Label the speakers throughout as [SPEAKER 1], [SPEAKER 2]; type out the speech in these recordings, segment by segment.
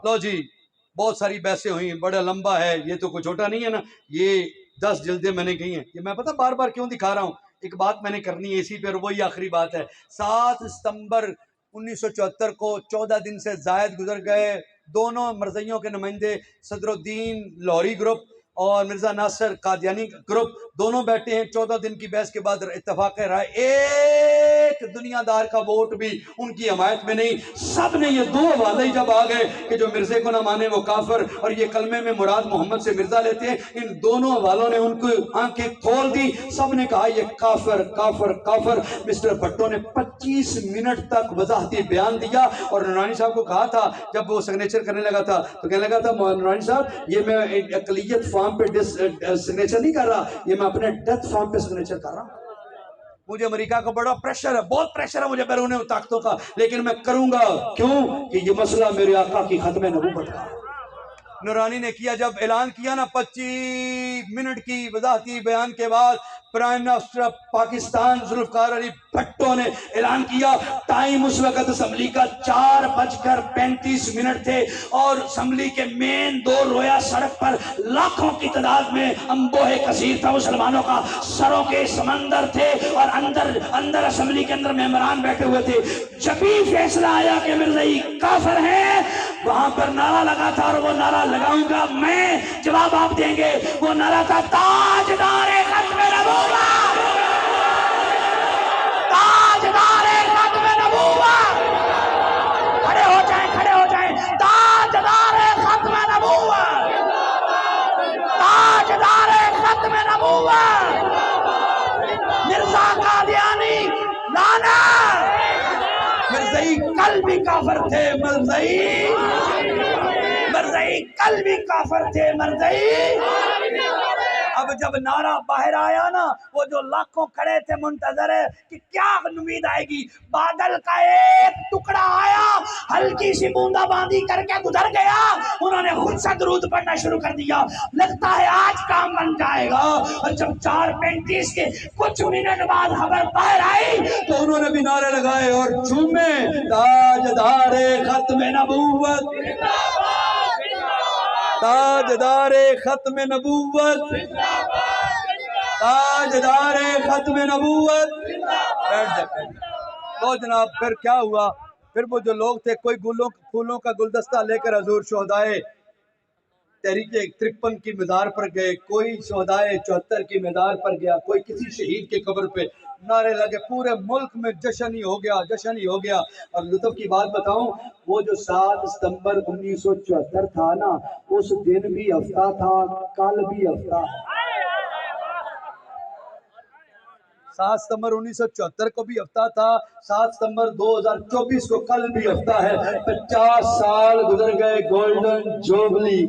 [SPEAKER 1] لو جی بہت ساری بحثیں ہوئی، بڑا لمبا ہے یہ، تو کوئی چھوٹا نہیں ہے نا، یہ 10 جلدیں میں نے کہی ہیں، یہ میں پتہ بار بار کیوں دکھا رہا ہوں، ایک بات میں نے کرنی ہے اسی پہ، وہی آخری بات ہے۔ 7 ستمبر 1974 کو 14 دن سے زائد گزر گئے، دونوں مرزائیوں کے نمائندے صدر الدین لاہوری گروپ اور مرزا ناصر قادیانی گروپ دونوں بیٹھے ہیں، 14 دن کی بحث کے بعد اتفاق رائے ایک دنیا دار کا ووٹ بھی ان کی حمایت میں نہیں، سب نے یہ دو حوالے جب آ گئے کہ جو مرزے کو نہ مانے وہ کافر، اور یہ کلمے میں مراد محمد سے مرزا لیتے ہیں، ان دونوں حوالوں نے ان کو آنکھیں کھول دی، سب نے کہا یہ کافر کافر کافر۔ مسٹر بھٹو نے 25 منٹ تک وضاحتی بیان دیا، اور نورانی صاحب کو کہا تھا جب وہ سگنیچر کرنے لگا تھا تو کہنے لگا تھا نورانی صاحب یہ میں اقلیت فارم پہ سگنیچر نہیں کر رہا، یہ میں اپنے ڈیتھ فارم پہ سگنیچر کر رہا ہوں۔ مجھے امریکہ کا بڑا پریشر ہے، بہت پریشر ہے مجھے بیرون طاقتوں کا، لیکن میں کروں گا، کیوں کہ یہ مسئلہ میرے آقا کی ختم نبوت کا۔ نورانی نے کیا جب اعلان کیا نا 25 منٹ کی وضاحتی بیان کے بعد، prime minister of Pakistan Zulfikar Ali Bhutto نے اعلان کیا، ٹائم اس وقت اسمبلی کا 4:35 تھے، اور اسمبلی کے مین دور رویا سڑک پر لاکھوں کی تعداد میں انبوہ کثیر تھا مسلمانوں کا، سروں کے سمندر تھے، اور اندر اسمبلی کے اندر ممبران بیٹھے ہوئے تھے۔ جب ہی فیصلہ آیا کہ مرزائی کافر ہیں، وہاں پر نعرہ لگا تھا، اور وہ نعرہ لگاؤں گا میں، جواب آپ دیں گے، وہ نعرہ تھا تاجدار ختم نبوت، تاجدار ختم نبوت، کھڑے ہو جائیں کھڑے ہو جائیں، تاجدار ختم نبوت، تاجدار ختم نبوت، مرزا قادیانی لعنت۔ مرزائی کل بھی کافر تھے، مرزائی کل بھی کافر تھے، مرزائی۔ اب جب نعرہ باہر آیا نا، وہ جو لاکھوں کھڑے تھے منتظر ہے کہ کیا امید آئے گی، بادل کا ایک ٹکڑا آیا، ہلکی سی بوندا باندی کر کے گزر گیا، انہوں نے خود سے درود پڑھنا شروع کر دیا، لگتا ہے آج کام بن جائے گا۔ اور جب 4:35 کے کچھ منٹ بعد خبر باہر آئی تو انہوں نے بھی نعرے لگائے اور جھومے، تاجدار ختم نبوت، تاجدار ختم نبوت، تاجدار ختم نبوت۔ بیٹھ جائے۔ تو جناب پھر کیا ہوا، پھر وہ جو لوگ تھے کوئی پھولوں کا گلدستہ لے کر حضور شہدائے تحریک 53 کی مزار پر گئے، کوئی شہدائے 74 کی مزار پر گیا، کوئی کسی شہید کے قبر پہ، نعرے لگے، پورے ملک میں جشن ہی ہو گیا، جشن ہی ہو گیا۔ اور لطف کی بات بتاؤں، وہ جو 7 ستمبر 1974 تھا نا، اس دن بھی ہفتہ تھا، کل بھی ہفتہ ہے۔ 7 ستمبر 1974 کو بھی ہفتہ تھا، 7 ستمبر 2024 کو کل بھی ہفتہ ہے۔ 50 سال گزر گئے، گولڈن جوبلی،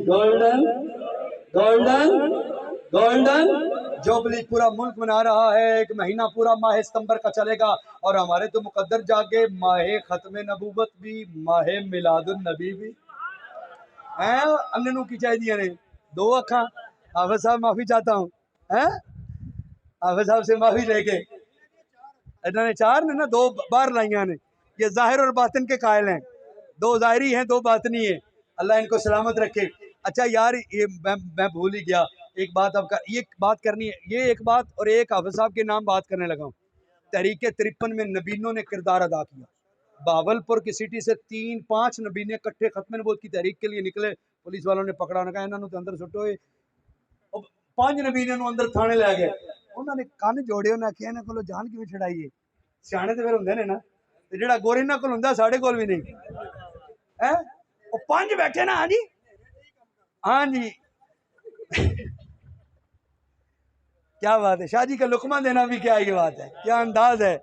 [SPEAKER 1] گولڈن جوبلی پورا ملک منا رہا ہے، ایک مہینہ پورا ماہ ستمبر کا چلے گا، اور ہمارے تو مقدر جاگے، ماہ ختم نبوت بھی، ماہ میلاد النبی بھی ہیں۔ اننو کی چاہیے دیا نے 2 اکھاں، حافظ صاحب معافی چاہتا ہوں، حافظ صاحب سے معافی لے کے، انہوں نے 4 نے نا 2 بار لائیاں نے، یہ ظاہر اور باطن کے قائل ہیں، 2 ظاہری ہیں 2 باطنی ہیں، اللہ ان کو سلامت رکھے۔ اچھا یار یہ میں بھول ہی گیا ایک بات، اب یہ بات کرنی ہے، یہ ایک بات، اور ایک حافظ صاحب کے نام بات کرنے لگا ہوں۔ تحریک 53 میں نبینوں نے کردار ادا کیا، باولپور کی سٹی سے 3-5 نبینے کٹھے ختم نبوت کی تحریک کے لیے نکلے، پولیس والوں نے پکڑا، انہوں نے کہا انہوں نے اندر سٹو، 5 نبینے اندر تھانے لے گئے، انہوں نے کان جوڑے، انہوں نے کہا انہوں کو جان کیوں چھڑائیے، سیانے تو پھر ہوندے نے نا، جڑا گورے نہ کول ہوندا ساڈے کول بھی نہیں، وہ 5 بیٹھے نا، ہاں جی ہاں جی کیا بات ہے، شاہ جی کا لقمہ دینا بھی کیا یہ بات ہے، کیا انداز ہے،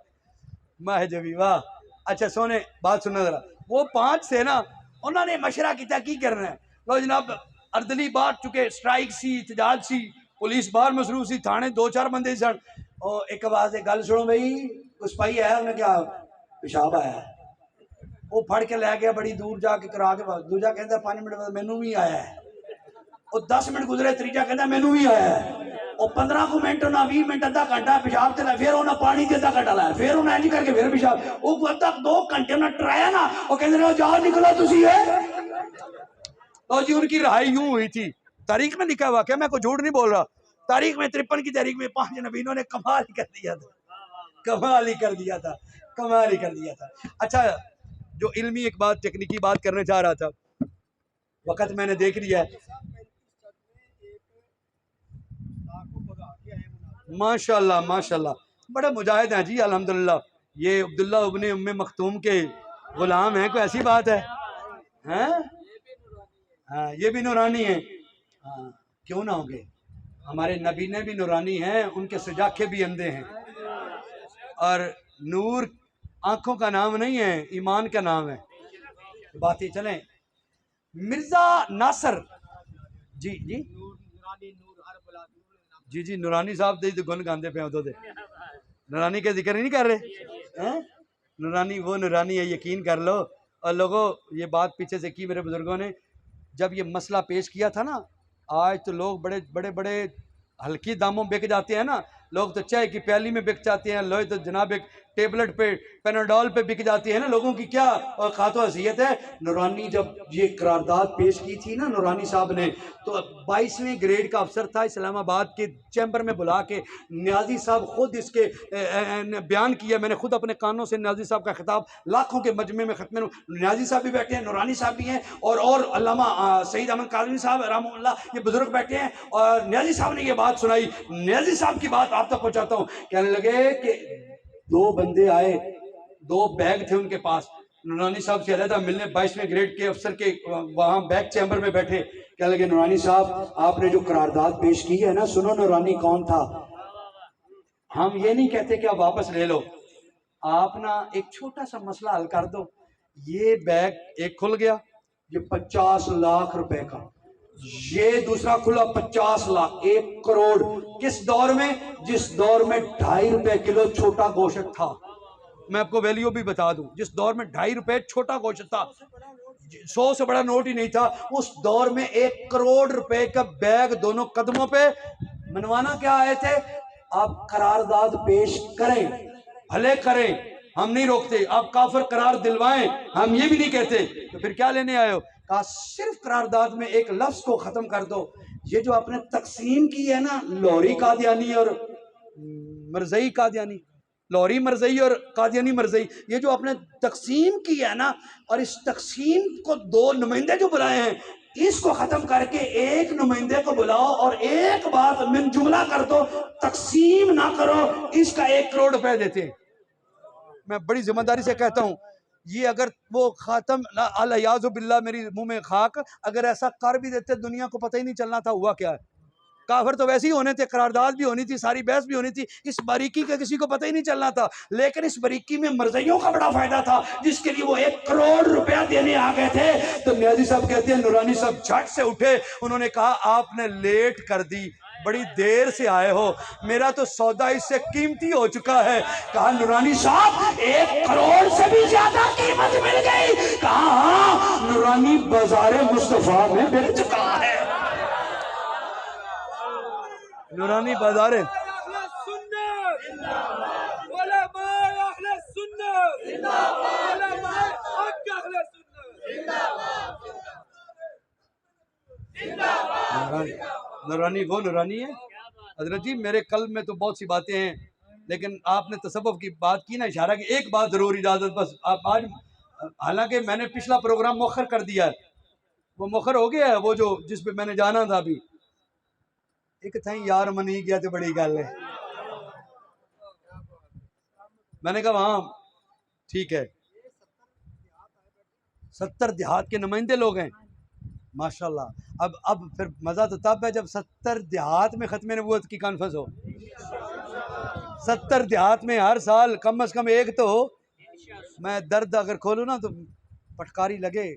[SPEAKER 1] ماہ جبی واہ۔ اچھا سونے بات سننا ذرا، وہ 5 سے نا، انہوں نے مشورہ کیا کی کرنا ہے، لو جناب اردلی بات چکے، سٹرائک سی، احتجاج سی، پولیس باہر مصروف سی، تھانے 2-4 بندے سن، اور ایک آواز ہے گل سنو بھائی کچھ پائی ہے، انہیں کیا پیشاب آیا ہے، وہ پھڑ کے لے گیا بڑی دور جا کے کرا کے، دوجا کہتا 5 منٹ بعد مینوں بھی آیا ہے، وہ 10 منٹ گزرے، تیجا کہتا مینوں بھی آیا ہے، وہ 15 منٹ نہ 20 منٹ ادھا گھنٹہ پیشاب چلا، پھر انہیں پانی کے ادھا گھنٹہ لایا، پھر انہیں ایجی کر کے پھر پیشاب، وہ ادھا 2 گھنٹے انہیں ٹرایا نا، وہ کہتے ہیں جاؤ نکلو تسی ہے، اور جی ان کی رہائی یوں ہوئی تھی، تاریخ میں لکھا ہوا، کیا میں کوئی جھوٹ نہیں بول رہا، تاریخ میں 53 کی تاریخ میں 5 نبیوں نے کمال ہی کر دیا تھا، کمال ہی کر دیا تھا، کمال ہی کر دیا تھا۔ اچھا جو علمی ایک بات ٹیکنیکی بات کرنے چاہ رہا تھا، وقت میں نے دیکھ لیا ہے، ماشاءاللہ ماشاءاللہ بڑے مجاہد ہیں جی الحمدللہ، یہ عبداللہ ابن ام مختوم کے غلام ہیں، کوئی ایسی بات ہے ہاں؟ یہ بھی نورانی ہیں، کیوں نہ ہوں گے، ہمارے نبی نے بھی نورانی ہیں، ان کے سجاکے بھی اندھے ہیں، اور نور آنکھوں کا نام نہیں ہے، ایمان کا نام ہے۔ باتیں چلیں، مرزا ناصر جی جی جی جی نورانی صاحب دے گن گاندے پہ ہوتے دے، نورانی کا ذکر نہیں کر رہے، نورانی وہ نورانی ہے، یقین کر لو۔ اور لوگوں یہ بات پیچھے سے کی میرے بزرگوں نے، جب یہ مسئلہ پیش کیا تھا نا، آج تو لوگ بڑے بڑے بڑے ہلکی داموں بک جاتے ہیں نا، لوگ تو چائے کی پیالی میں بک جاتے ہیں، لوگ تو جناب ایک ٹیبلٹ پہ پیناڈول پہ بک جاتی ہے نا، لوگوں کی کیا اوقات و حیثیت ہے۔ نورانی جب یہ قرارداد پیش کی تھی نا نورانی صاحب نے، تو 22ویں گریڈ کا افسر تھا، اسلام آباد کے چیمبر میں بلا کے نیازی صاحب خود اس کے بیان کیا، میں نے خود اپنے کانوں سے نیازی صاحب کا خطاب لاکھوں کے مجمع میں ختم، نیازی صاحب بھی بیٹھے ہیں، نورانی صاحب بھی ہیں، اور علامہ سعید احمد کاظمی صاحب رحمہ اللہ یہ بزرگ بیٹھے ہیں، اور نیازی صاحب نے یہ بات سنائی۔ نیازی صاحب کی بات آپ تک پہنچاتا ہوں، کہنے لگے کہ 2 بندے آئے، 2 بیگ تھے ان کے پاس، نورانی صاحب سے علیحدہ ملنے 22ویں گریڈ کے افسر کے وہاں بیگ چیمبر میں بیٹھے، کہنے لگے نورانی صاحب آپ نے جو قرارداد پیش کی ہے نا، سنو نورانی کون تھا، ہم یہ نہیں کہتے کہ آپ واپس لے لو، آپ نا ایک چھوٹا سا مسئلہ حل کر دو، یہ بیگ ایک کھل گیا، یہ 50 لاکھ روپے کا، یہ دوسرا کھلا 50 لاکھ، 1 کروڑ، کس دور میں؟ جس دور میں 2.5 روپے کلو چھوٹا گوشت تھا، میں آپ کو ویلیو بھی بتا دوں، جس دور میں 2.5 روپے چھوٹا گوشت تھا، 100 سے بڑا نوٹ ہی نہیں تھا، اس دور میں 1 کروڑ روپے کا بیگ دونوں قدموں پہ منوانا کیا آئے تھے؟ آپ قرارداد پیش کریں، بھلے کریں، ہم نہیں روکتے، آپ کافر قرار دلوائیں، ہم یہ بھی نہیں کہتے، تو پھر کیا لینے آئے ہو؟ کہا صرف قرارداد میں ایک لفظ کو ختم کر دو، یہ جو آپ نے تقسیم کی ہے نا، لوری قادیانی اور مرزئی قادیانی، لوری مرزئی اور قادیانی مرزئی، یہ جو آپ نے تقسیم کی ہے نا، اور اس تقسیم کو 2 نمائندے جو بلائے ہیں، اس کو ختم کر کے ایک نمائندے کو بلاؤ اور ایک بات من جملہ کر دو، تقسیم نہ کرو، اس کا 1 کروڑ روپے دیتے ہیں۔ میں بڑی ذمہ داری سے کہتا ہوں، یہ اگر وہ خاتم الیاذ باللہ میری منہ میں خاک، اگر ایسا کر بھی دیتے دنیا کو پتہ ہی نہیں چلنا تھا ہوا کیا ہے، کافر تو ویسے ہی ہونے تھے، قرارداد بھی ہونی تھی، ساری بحث بھی ہونی تھی، اس باریکی کا کسی کو پتہ ہی نہیں چلنا تھا، لیکن اس باریکی میں مرزائیوں کا بڑا فائدہ تھا، جس کے لیے وہ 1 کروڑ روپیہ دینے آ گئے تھے۔ تو نیازی صاحب کہتے ہیں نورانی صاحب جھٹ سے اٹھے، انہوں نے کہا آپ نے لیٹ کر دی، بڑی دیر سے آئے ہو، میرا تو سودا اس سے قیمتی ہو چکا ہے۔ کہا نورانی صاحب 1 کروڑ سے بھی زیادہ قیمت مل گئی، کہا ہاں نورانی بازار مصطفیٰ میں بک چکا ہے، نورانی بازار نورانی وہ نورانی ہے۔ حضرت جی میرے قلب میں تو بہت سی باتیں ہیں، لیکن آپ نے تصوف کی بات کی نا، اشارہ کی، ایک بات ضرور اجازت بس آپ آج، حالانکہ میں نے پچھلا پروگرام مؤخر کر دیا ہے، وہ مؤخر ہو گیا ہے، وہ جو جس پہ میں نے جانا تھا ابھی، ایک تھا یار منی گیا تو بڑی گل ہے، میں نے کہا ہاں ٹھیک ہے، 70 دیہات کے نمائندے لوگ ہیں، ماشاءاللہ۔ اب پھر مزہ تو تب ہے جب 70 دیہات میں ختم نبوت کی کانفرنس ہو، 70 دیہات میں ہر سال کم از کم ایک تو ہو، میں درد اگر کھولوں نا تو پٹکاری لگے،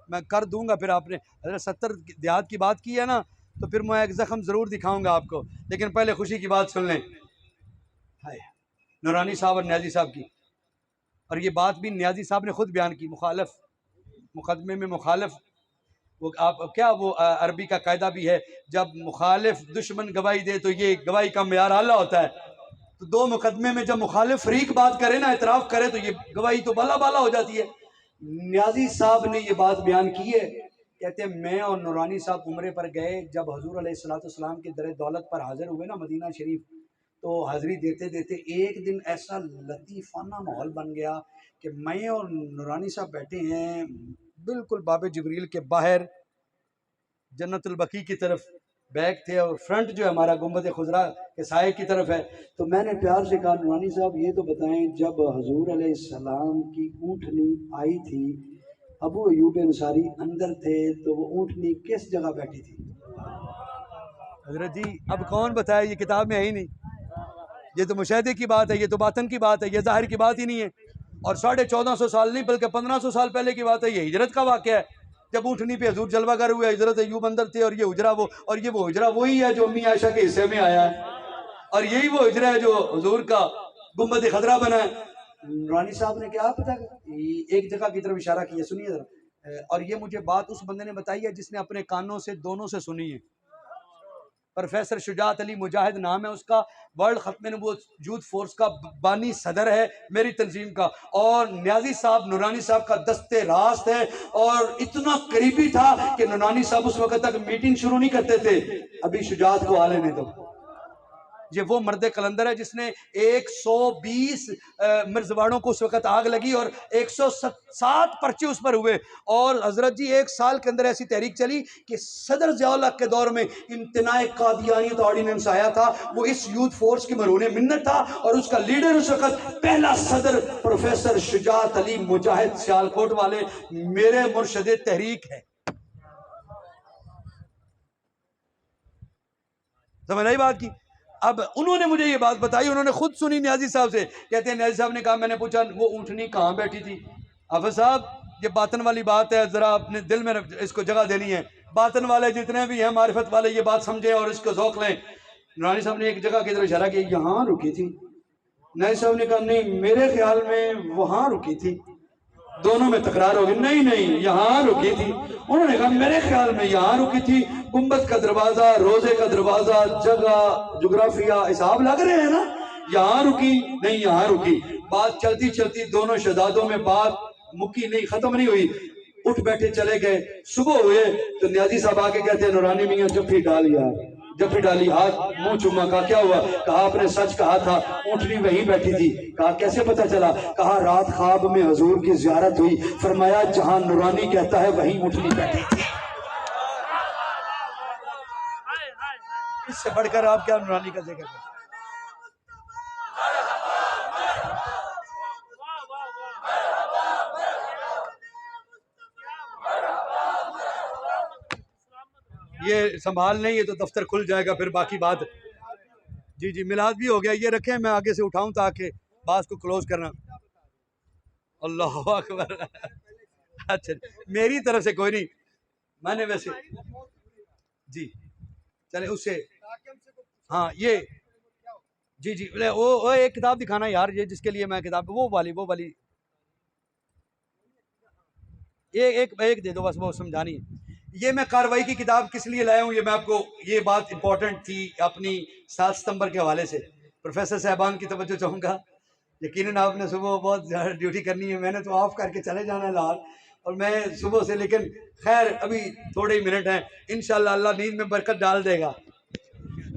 [SPEAKER 1] میں کر دوں گا۔ پھر آپ نے اگر 70 دیہات کی بات کی ہے نا، تو پھر میں ایک زخم ضرور دکھاؤں گا آپ کو، لیکن پہلے خوشی کی بات سن لیں، نورانی صاحب اور نیازی صاحب کی، اور یہ بات بھی نیازی صاحب نے خود بیان کی، مخالف مقدمے میں مخالف، وہ آپ کیا وہ عربی کا قاعدہ بھی ہے، جب مخالف دشمن گواہی دے تو یہ گواہی کا معیار اعلیٰ ہوتا ہے، تو 2 مقدمے میں جب مخالف فریق بات کرے نا، اعتراف کرے، تو یہ گواہی تو بالا بالا ہو جاتی ہے۔ نیازی صاحب نے یہ بات بیان کی ہے کہتے ہیں میں اور نورانی صاحب عمرے پر گئے، جب حضور علیہ السلام کے در دولت پر حاضر ہوئے نا مدینہ شریف، تو حاضری دیتے دیتے ایک دن ایسا لطیفانہ ماحول بن گیا کہ میں اور نورانی صاحب بیٹھے ہیں بالکل باب جبریل کے باہر جنت البقیع کی طرف، بیک تھے اور فرنٹ جو ہے ہمارا گنبد خضرا کے سائے کی طرف ہے۔ تو میں نے پیار سے کہا نورانی صاحب یہ تو بتائیں جب حضور علیہ السلام کی اونٹنی آئی تھی، ابو ایوب انصاری اندر تھے، تو وہ اونٹنی کس جگہ بیٹھی تھی؟ حضرت جی اب کون بتائے، یہ کتاب میں ہے ہی نہیں، یہ تو مشاہدے کی بات ہے، یہ تو باطن کی بات ہے، یہ ظاہر کی بات ہی نہیں ہے۔ اور 1450 سال نہیں بلکہ 1500 سال پہلے کی بات ہے، یہ ہجرت کا واقعہ ہے، جب اونٹنی پہ حضور جلوہ گر ہوئے، حضرت ایوب اندر تھے، اور یہ حجرہ وہ حجرہ وہی ہے جو امی عائشہ کے حصے میں آیا ہے، اور یہی وہ حجرہ ہے جو حضور کا گنبد خضرا بنا ہے۔ رانی صاحب نے کیا پتا ایک جگہ کی طرف اشارہ کیا، سنیے ذرا، اور یہ مجھے بات اس بندے نے بتائی ہے جس نے اپنے کانوں سے دونوں سے سنی ہے۔ پروفیسر شجاعت علی مجاہد نام ہے اس کا، ورلڈ ختم نبوت یوتھ فورس کا بانی صدر ہے میری تنظیم کا، اور نیازی صاحب نورانی صاحب کا دستے راست ہے، اور اتنا قریبی تھا کہ نورانی صاحب اس وقت تک میٹنگ شروع نہیں کرتے تھے، ابھی شجاعت کو آ لینے دو۔ یہ وہ مرد قلندر ہے جس نے 120 مرزواڑوں کو اس وقت آگ لگی اور 107 پرچے اس پر ہوئے، اور حضرت جی ایک سال کے اندر ایسی تحریک چلی کہ صدر ضیاء الحق کے دور میں امتناع قادیانیت آرڈیننس آیا تھا، وہ اس یوتھ فورس کی مرہون منت تھا، اور اس کا لیڈر اس وقت پہلا صدر پروفیسر شجاعت علی مجاہد سیالکوٹ والے میرے مرشد تحریک ہے۔ سمجھ آئی بات کی؟ اب انہوں نے مجھے یہ بات بتائی، انہوں نے خود سنی نیازی صاحب سے، کہتے ہیں نیازی صاحب نے کہا، میں نے پوچھا وہ اونٹنی کہاں بیٹھی تھی؟ حافظ صاحب یہ باطن والی بات ہے، ذرا اپنے دل میں اس کو جگہ دینی ہے، باطن والے جتنے بھی ہیں معرفت والے یہ بات سمجھیں اور اس کو ذوق لیں۔ نورانی صاحب نے ایک جگہ کی طرف اشارہ کیا، یہاں رکی تھی۔ نیازی صاحب نے کہا نہیں میرے خیال میں وہاں رکی تھی، دونوں میں تکرار ہو گئی، نہیں یہاں رکی تھی۔ انہوں نے کہا میرے خیال میں یہاں رکی تھی، گنبد کا دروازہ، روزے کا دروازہ، جگہ، جغرافیہ حساب لگ رہے ہیں نا، یہاں رکی نہیں یہاں رکی۔ بات چلتی چلتی دونوں شہزادوں میں بات مکی نہیں، ختم نہیں ہوئی، اٹھ بیٹھے چلے گئے۔ صبح ہوئے تو نیازی صاحب آ کے کہتے ہیں نورانی میاں جفی ڈال یار، جفی ڈالی، ہاتھ منہ چوما، کہا کیا ہوا؟ کہا آپ نے سچ کہا تھا اونٹنی وہیں بیٹھی تھی۔ کہا کیسے پتہ چلا؟ کہا رات خواب میں حضور کی زیارت ہوئی، فرمایا جہاں نورانی کہتا ہے وہیں اونٹنی بیٹھی تھی۔ اس سے بڑھ کر آپ کیا نورانی کا ذکر کریں؟ یہ سنبھال نہیں، یہ تو دفتر کھل جائے گا پھر باقی بات۔ جی میلاد بھی ہو گیا، یہ رکھیں میں آگے سے اٹھاؤں تاکہ بات کو کلوز کرنا۔ اللہ اکبر۔ اچھا میری طرف سے کوئی نہیں، میں نے ویسے جی چلے اس سے ہاں یہ جی وہ ایک کتاب دکھانا یار، یہ جس کے لیے میں کتاب وہ والی ایک دے دو بس، وہ سمجھانی ہے۔ یہ میں کاروائی کی کتاب کس لیے لایا ہوں، یہ میں آپ کو، یہ بات امپورٹنٹ تھی اپنی 7 ستمبر کے حوالے سے، پروفیسر صاحبان کی توجہ چاہوں گا۔ یقیناً آپ نے صبح بہت ڈیوٹی کرنی ہے، میں نے تو آف کر کے چلے جانا ہے لاہور، اور میں صبح سے، لیکن خیر ابھی تھوڑے ہی منٹ ہیں، انشاءاللہ اللہ نیند میں برکت ڈال دے گا،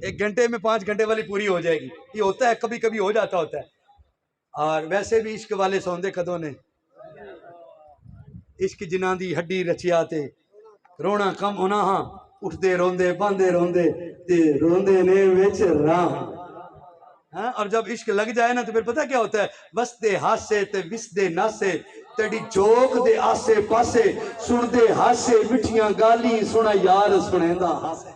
[SPEAKER 1] 1 گھنٹے میں 5 گھنٹے والی پوری ہو جائے گی۔ یہ ہوتا ہے کبھی کبھی ہو جاتا ہوتا ہے، اور ویسے بھی عشق والے سوندے کدوں نے، عشق جنہاں دی ہڈی رچیا تے رونا کم ہونا، ہاں اٹھتے روندے باندھے روندے تے روندے نے وچ راہ۔ اور جب عشق لگ جائے نا تو پھر پتہ کیا ہوتا ہے، وسدے ہاسے تے وسدے ناسے تیری چوک دے آسے پاسے، سن دے ہاسے مٹھیاں گالی، سنا یار سنیندہ ہاسے۔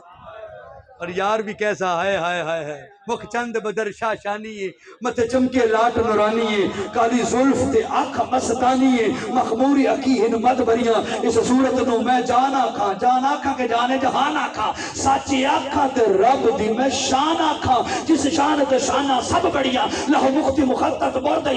[SPEAKER 1] اور یار بھی کیسا، ہائے ہائے ہائے ہائے، مکھ چند بدر شاہ شانی ہے، مت چمکے لاٹ نورانی ہے، کالی زلف تے آنکھ مستانی ہے، مخموری اکی ہن مد بریاں، اس صورت نو میں جان آکھاں کے جانے جہان آکھاں، ساچی آکھاں تے رب دی میں شان آکھاں، جس شان تے شانہ سب بڑیاں، لہو مختی مخطط بردہ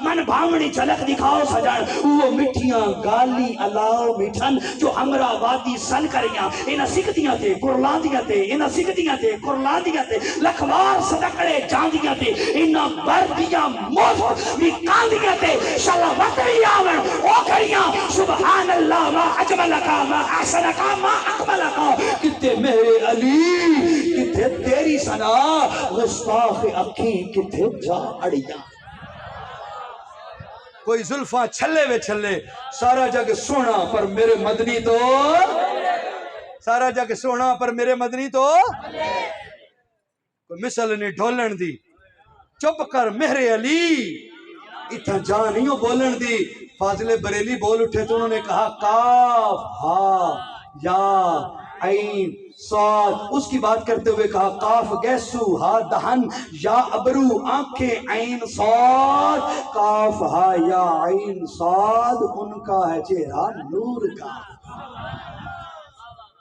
[SPEAKER 1] من بھامنی چلک دکھاؤ سجان، وہ مٹھیاں گالی علاؤ مٹھن جو ہمرا وادی سن کریاں، انہاں سکھتیاں تے قرلان دیاں تے، انہاں سکھتیاں تے قرلان دیاں تے
[SPEAKER 2] تے لکھوار صدقڑے جاندیاں تے انہاں وردیاں مفت بھی کاندیاں تے شلوت بھی آون او کھڑیاں سبحان اللہ ما اجملکا ما احسنکا ما اقبلکا کتے میرے علی کتے تیری ثنا گستاخ اکھی کتے جا اڑیاں
[SPEAKER 1] کوئی زلفاں چھلے وے چھلے سارا جگ سونا پر میرے مدنی تو سارا جگ سونا پر میرے مدنی تو کوئی مثل نہیں ڈھولن دی چپ کر میرے علی اتنا جان نہیں ہو بولن دی فاضل بریلی بول اٹھے تو انہوں نے کہا کاف ہا یا عین صاد اس کی بات کرتے ہوئے کہا کاف گیسو ہا دہن یا ابرو آنکھیں عین صاد کاف ہا یا عین صاد ان کا ہے چہرہ نور کا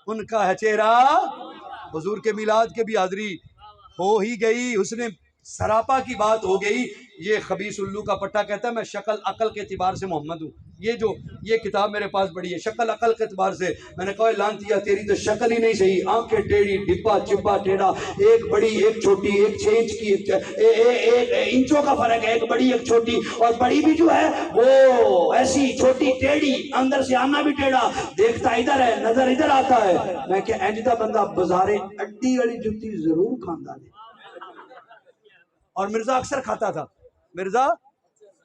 [SPEAKER 1] ان کا ہے چہرہ حضور کے میلاد کے بھی حاضری ہو ہی گئی حسن سراپا کی بات ہو گئی یہ خبیث الو کا پٹا کہتا ہے میں شکل عقل کے اعتبار سے محمد ہوں یہ کتاب میرے پاس پڑی ہے شکل عقل کے اعتبار سے میں نے کہا لانتیا تیری تو شکل ہی نہیں صحیح آنکھیں ٹیڑھی ڈبا چبا ٹیڑھا ایک بڑی ایک چھوٹی ایک 6 انچ کی ایک انچوں کا فرق ہے ایک بڑی ایک چھوٹی اور بڑی بھی جو ہے وہ ایسی چھوٹی ٹیڑھی اندر سے آنا بھی ٹیڑھا دیکھتا ادھر ہے نظر ادھر آتا ہے میں کہ اینجدہ بندہ بازارے اڈی والی جتی ضرور کھاندہ دے اور مرزا اکثر کھاتا تھا مرزا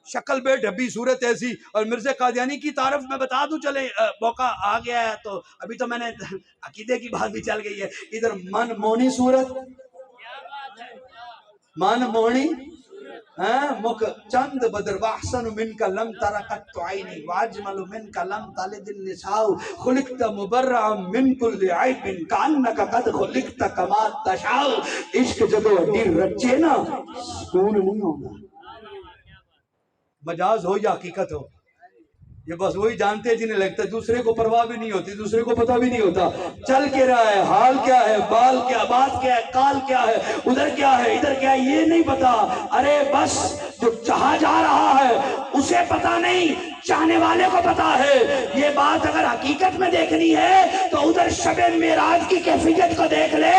[SPEAKER 1] شکل بے ڈھبی صورت ایسی اور مرزا قادیانی کی تعارف میں بتا دوں چلے موقع آ گیا ہے تو ابھی تو میں نے عقیدے کی بات بھی چل گئی ہے ادھر من مونی صورت من مونی مک چند بدر واحسن من کا لم ترقت عینی واجمل من کا لم تلد النساء خلقت مبرعا من کل عیب کانک قد خلقت کما تشاء عشق جدو ہڈی رچے نا سکون نہیں ہوگا مجاز ہو یا حقیقت ہو یہ بس وہی جانتے جنہیں لگتا ہے دوسرے کو پرواہ بھی نہیں ہوتی دوسرے کو پتہ بھی نہیں ہوتا چل کے رہا ہے حال کیا ہے بال کیا بات کیا ہے کال کیا ہے ادھر کیا ہے ادھر کیا ہے یہ نہیں پتا ارے بس جو چاہا جا رہا ہے اسے پتا نہیں چاہنے والے کو پتا ہے یہ بات اگر حقیقت میں دیکھنی ہے تو ادھر شب معراج کی کیفیت کو دیکھ لے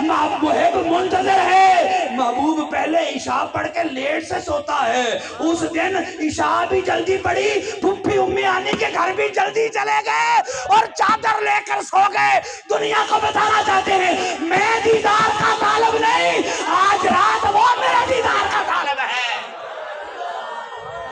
[SPEAKER 1] محب منتظر ہے محبوب پہلے عشاء پڑھ کے لیٹ سے سوتا ہے اس دن عشاء بھی جلدی پڑی پھپھی امی آنی کے گھر بھی جلدی چلے گئے اور چادر لے کر سو گئے دنیا کو بتانا چاہتے ہیں میں دیدار کا طالب نہیں آج رات وہ میرا دیدار کا طالب ہے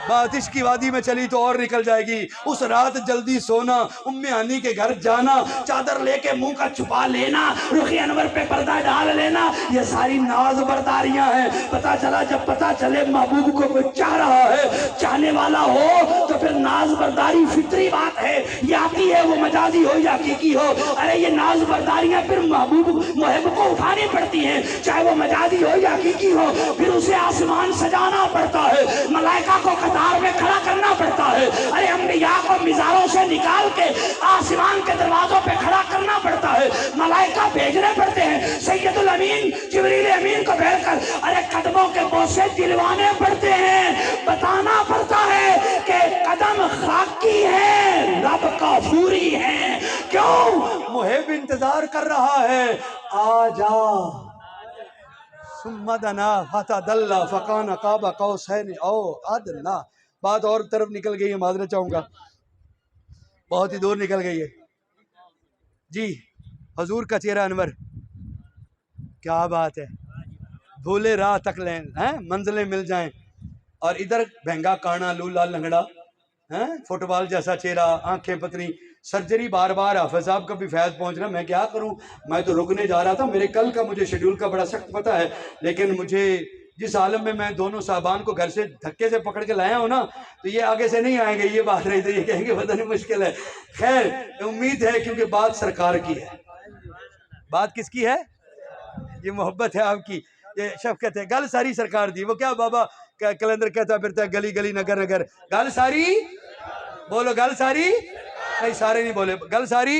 [SPEAKER 1] بات عشق کی وادی میں چلی تو اور نکل جائے گی اس رات جلدی سونا امی ہانی کے گھر جانا چادر لے کے منہ کا چھپا لینا رخ انور پہ پردہ ڈال لینا یہ ساری ناز برداریاں ہیں پتا چلا جب پتا چلے محبوب کو کوئی چاہ رہا ہے چاہنے والا ہو تو پھر ناز برداری فطری بات ہے یہ آتی ہے وہ مجازی ہو یا حقیقی ہو ارے یہ ناز برداریاں پھر محبوب محب کو اٹھانی پڑتی ہیں چاہے وہ مجازی ہو یا حقیقی ہو پھر اسے آسمان سجانا پڑتا ہے ملائکہ کو قطار میں کھڑا کرنا پڑتا ہے ارے انبیاء کو مزاروں سے نکال کے آسمان کے دروازوں پہ کھڑا کرنا پڑتا ہے ملائکہ بھیجنے پڑتے ہیں سید الامین جبریل امین کو بھیج کر ارے قدموں کے بوسے دلوانے پڑتے ہیں بتانا پڑتا ہے کہ قدم خاکی ہیں رب کافوری ہیں کیوں محب انتظار کر رہا ہے آ جا ثم دنا فتدلى فكان قاب قوسين او ادنى بات اور طرف نکل گئی ہے معذرت چاہوں گا بہت ہی دور نکل گئی ہے جی حضور کا چہرہ انور کیا بات ہے بھولے راہ تک لیں منزلیں مل جائیں اور ادھر بھنگا کانا لولا لنگڑا فٹ بال جیسا چہرہ آنکھیں پتلی سرجری بار بار حافظ صاحب کا بھی فیض پہنچ رہا میں کیا کروں میں تو رکنے جا رہا تھا میرے کل کا مجھے شیڈول کا بڑا سخت پتہ ہے لیکن مجھے جس عالم میں دونوں صاحبان کو گھر سے دھکے سے پکڑ کے لایا ہوں نا تو یہ آگے سے نہیں آئیں گے یہ بات رہی تو یہ کہیں گے پتہ نہیں مشکل ہے خیر امید ہے کیونکہ بات سرکار کی ہے بات کس کی ہے یہ محبت ہے آپ کی یہ شفقت ہے گل ساری سرکار دی وہ کیا بابا کلندر کہتا پھرتا ہے گلی گلی نگر نگر گل ساری بولو گل ساری نہیں سارے نہیں بولے گل ساری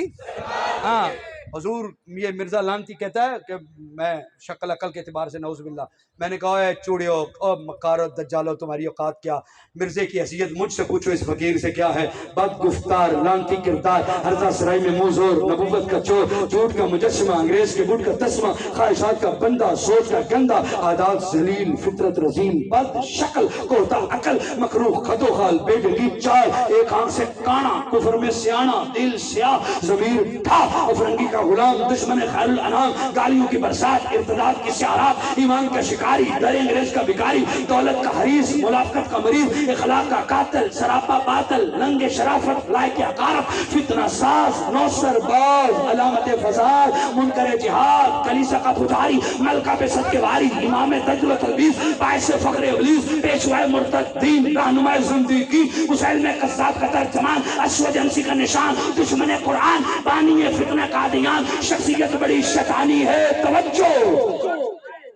[SPEAKER 1] ہاں حضور یہ مرزا لانتی کہتا ہے کہ میں شکل عقل کے اعتبار سے نعوذ باللہ، میں نے کہا اے چوڑیو او مکارو دجالو تمہاری اوقات کیا، مرزے کی حیثیت مجھ سے پوچھو اس فقیر سے کیا ہے، بد گفتار لانتی کردار، ہرزہ سرائی میں منہ زور، نبوت کا چور، جھوٹ کا مجسمہ، انگریز کے بوٹ کا تسمہ، خواہشات کا بندہ، سوچ کا گندہ، عادات ذلیل، فطرت رزین، بد شکل، کوتا عقل، مکروہ خدو خال، بے ڈگی چال، ایک آنکھ سے کانا، کفر میں سیانا، دل سیاہ، ضمیر ٹھا، افرنگی کا غلام، دشمن خیر الانام، گالیوں کی برسات، ارتداد کی سیارات، ایمان کا شکاری، ڈر انگریز کا بھکاری، دولت کا حریص، ملاقات کا مریض، اخلاق کا قاتل، سراپا باطل، ننگ شرافت، لائق عقارت، فتنہ ساز، نوسر باز، علامت فساد، منکر جہاد، کلیسا کا پجاری، ملکہ پہ صدقے واری، امام دجل و تلبیس، باعث فخر ابلیس، پیشوائے مرتدین، رہنمائے زندگی، مسلم قذاب کا ترجمان، اسود انسی کا نشان، دشمن قرآن، بانی فتنہ قادیان، شخصیت بڑی شیطانی ہے، توجہ،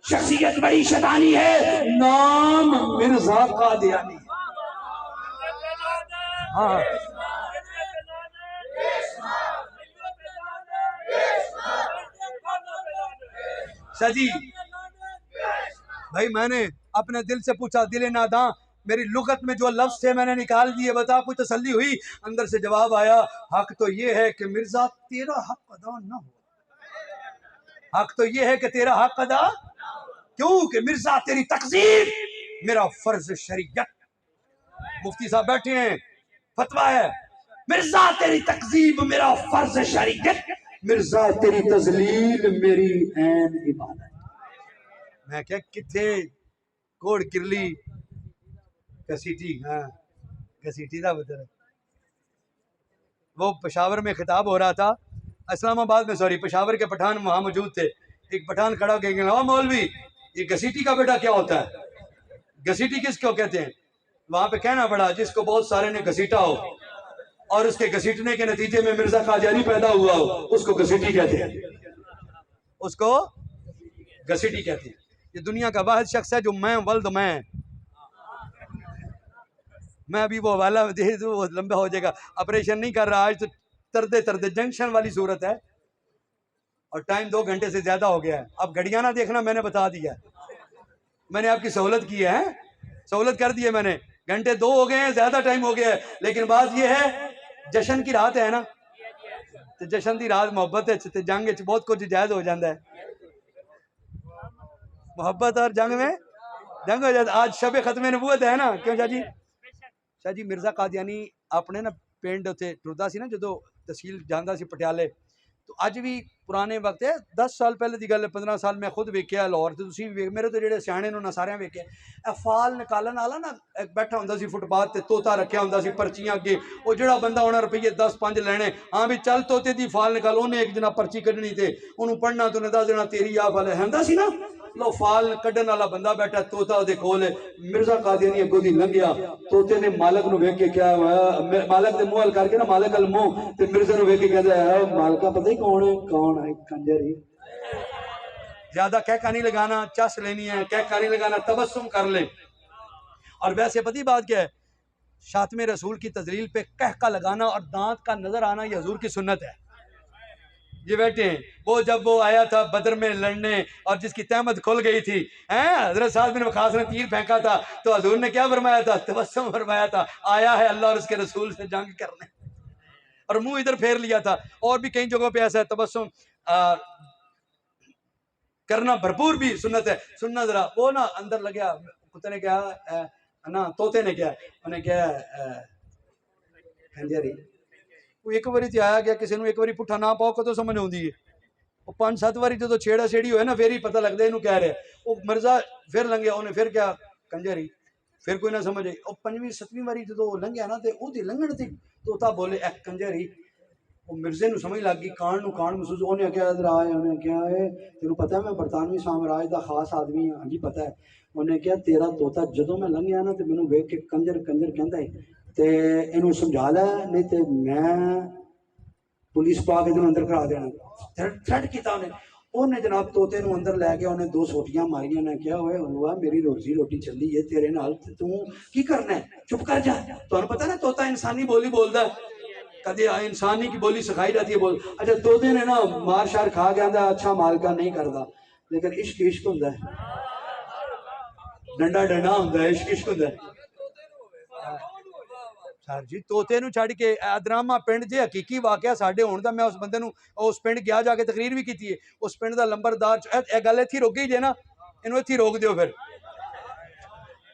[SPEAKER 1] شخصیت بڑی شیطانی ہے، نام مرزا قادیانی۔ ہاں سجی بھائی میں نے اپنے دل سے پوچھا، دل ناداں، میری لغت میں جو لفظ تھے میں نے نکال دیے، بتا کوئی تسلی ہوئی؟ اندر سے جواب آیا، حق تو یہ ہے کہ مرزا تیرا حق ادا نہ ہو، حق تو یہ ہے کہ تیرا حق ادا، کیوں کہ مرزا تیری تقسیم میرا فرض شریعت۔ مفتی صاحب بیٹھے ہیں، فتویٰ ہے، مرزا تیری تقسیم میرا فرض شریعت، مرزا تیری تذلیل میری عین عبادت۔ میں کیا کتھے کوڑ کرلی کسیٹی، ہاں کسیٹی دا بدر وہ پشاور میں خطاب ہو رہا تھا، اسلام آباد میں، سوری پشاور کے پٹھان وہاں موجود تھے، ایک پٹھان کھڑا ہو کے کہا مولوی یہ گھسیٹی کا بیٹا کیا ہوتا ہے؟ گھسیٹی کس کو کہتے ہیں؟ وہاں پہ کہنا پڑا جس کو بہت سارے نے گھسیٹا ہو اور اس کے گھسیٹنے کے نتیجے میں مرزا قادیانی پیدا ہوا ہو، اس کو گھسیٹی کہتے ہیں، اس کو گھسیٹی کہتے ہیں۔ یہ دنیا کا واحد شخص ہے جو میں ولد میں ابھی وہ حوالہ دے دوں وہ لمبا ہو جائے گا، آپریشن نہیں کر رہا آج تو تردے تردے جنکشن والی صورت ہے، اور ٹائم 2 گھنٹے سے زیادہ ہو گیا ہے۔ اب گھڑیاں نہ دیکھنا، میں نے بتا دیا، میں نے آپ کی سہولت کی ہے، سہولت کر دی ہے میں نے، گھنٹے 2 ہو گئے ہیں، زیادہ ٹائم ہو گیا ہے، لیکن بات یہ ہے جشن کی رات ہے نا، تو جشن دی رات محبت ہے، جنگ بہت کچھ جائز ہو جاتا ہے، محبت اور جنگ میں جنگ ہو جاتا ہے۔ آج شب ختم نبوت ہے نا، کیوں شاہ جی مرزا قادیانی اپنے نا پنڈ اتنے ٹرتا سی نا جدو تحصیل جانا سی پٹیالے، تو اج بھی پرانے وقت ہے 10 سال پہلے دی گل ہے، 15 سال میں خود ویکھیا لاہور تے، تسی بھی میرے تو جڑے سیانے نے سارے ویکھیا، اے فال نکالن والا نا بیٹھا ہوندا سی فٹ پاتھ تے، طوطا رکھیا ہوندا سی پرچیاں اگے، او جڑا بندہ ہونا روپیے 10-5 لینے، ہاں بھی چل طوطے دی فال نکال، اونے ایک جنا پرچی کڈنی تے اونوں پڑھنا تو نے دس دینا تیری آ فال ہندا سی نا، لو فال کڈن والا بندہ بیٹھا طوطا دے کول، مرزا قادیانی اگوں دی لنگیا، طوطے نے مالک نو ویکھ کے کیا مالک دے منہ کر کے نا مالک ال منہ تے مرزا نو ویکھ کے کہندا ہے مالکا پتہ ہی کون ہے کنجر ہی، زیادہ کہکا نہیں لگانا، چس لینی ہے، کہکا نہیں لگانا، تبسم کر لیں۔ اور ویسے پتہ بات کیا ہے، شاتم رسول کی تذلیل پہ کہکا لگانا اور دانت کا نظر آنا یہ حضور کی سنت ہے۔ یہ بیٹھے ہیں، وہ جب وہ آیا تھا بدر میں لڑنے اور جس کی تہمت کھل گئی تھی، حضرت سعد بن وقاص نے تیر پھینکا تھا تو حضور نے کیا فرمایا تھا؟ تبسم فرمایا تھا، آیا ہے اللہ اور اس کے رسول سے جنگ کرنے، اور منہ ادھر پھیر لیا تھا۔ اور بھی کئی جگہوں پہ ایسا ہے، تبسم کرنا بھرپور بھی سنت ہے، سننا ذرا وہ نا اندر لگیا کتے نے کیا نا طوطے نے کیا انہیں کیا کنجری، وہ ایک باری تے آیا گیا کسی نے ایک باری پٹھا نہ پاؤ کو تو سمجھ آتی ہے، وہ 5-7 باری جدو چھیڑا چھیڑی ہوئے نا پھر ہی پتہ لگتا ہے انہوں کہہ رہے، وہ مرزا پھر لنگیا انہیں پھر کیا کنجری، پھر کوئی نہ سمجھے، اور 5ویں-7ویں باری جدو لنگیا نا تے وہ دی لنگن تھی طوطا بولے اے کنجری، وہ مرزے نو سمجھ لگ گئی، کان نو کان محسوس، انہیں کیا ادھر آئے، انہیں کیا ہے تینوں پتہ ہے میں برطانوی سامراج دا خاص آدمی ہاں، ہاں جی پتہ ہے، انہیں کیا تیرا طوطا جدو میں لنگیا نا تے مینوں ویکھ کے کنجر کنجر کہندا ہے تے اینوں سمجھا لے نہیں تے میں پولیس پا کے اندر کرا دینا، تھریٹ کیتا انہیں جناب طوطے نو اندر لے کے انہیں 2 سوٹیاں ماریاں نے کیا ہوئے ہوا میری روزی روٹی چلی ہے تیرے نال تو کی کرنا ہے، چپ کر جا، تمہیں پتہ نا طوطا انسانی بولی بولدا ہے، کدے انسانی کی بولی سکھائی جاتی ہے بول اچھا طوطے نے نا مار شار کھا کے آندا اچھا مالکا نہیں کردا لیکن عشق عشق ہوندا ہے ڈنڈا ڈنڈا ہوندا ہے عشق عشق ہوندا ہے سر جی طوطے نو چھڈ کے ادراما پنڈ جے حقیقی واقعہ ساڈے ہون دا میں اس بندے نو اس پنڈ گیا جا کے تقریر بھی کیتی ہے اس پنڈ دا لمبردار اے گل ایتھی روک گئی جے نا اینو ایتھی روک دیو پھر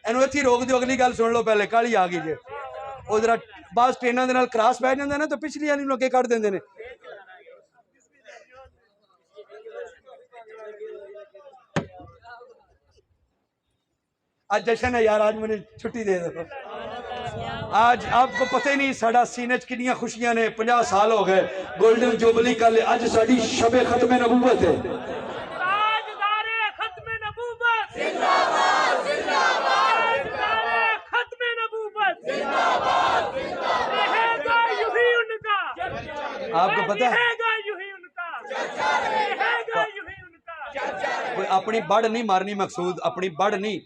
[SPEAKER 1] اینو ایتھی روک دیو اگلی گل سن لو پہلے کالی آ گئی جے او ذرا بعض ٹریناں دے نال کراس پہ جاندے نا تو پچھلی والی نو اگے کڈ دیندے نے آج جشن ہے یار آج مجھے چھٹی دے دو آج آپ کو پتہ ہی نہیں ساڑا سینے کنیاں خوشیاں نے 50 سال ہو گئے گولڈن جوبلی کر لے آج ساڑی شب ختم نبوت ہے
[SPEAKER 3] تاجدار ختم نبوت زندہ باد زندہ باد تاجدار ختم نبوت زندہ باد زندہ باد رہے گا یوں ہی ان کا
[SPEAKER 1] آپ کو پتہ ہے
[SPEAKER 3] رہے گا یوں ہی ان کا رہے گا یوں ہی ان کا
[SPEAKER 1] کوئی اپنی بڑھ نہیں مارنی مقصود اپنی بڑھ نہیں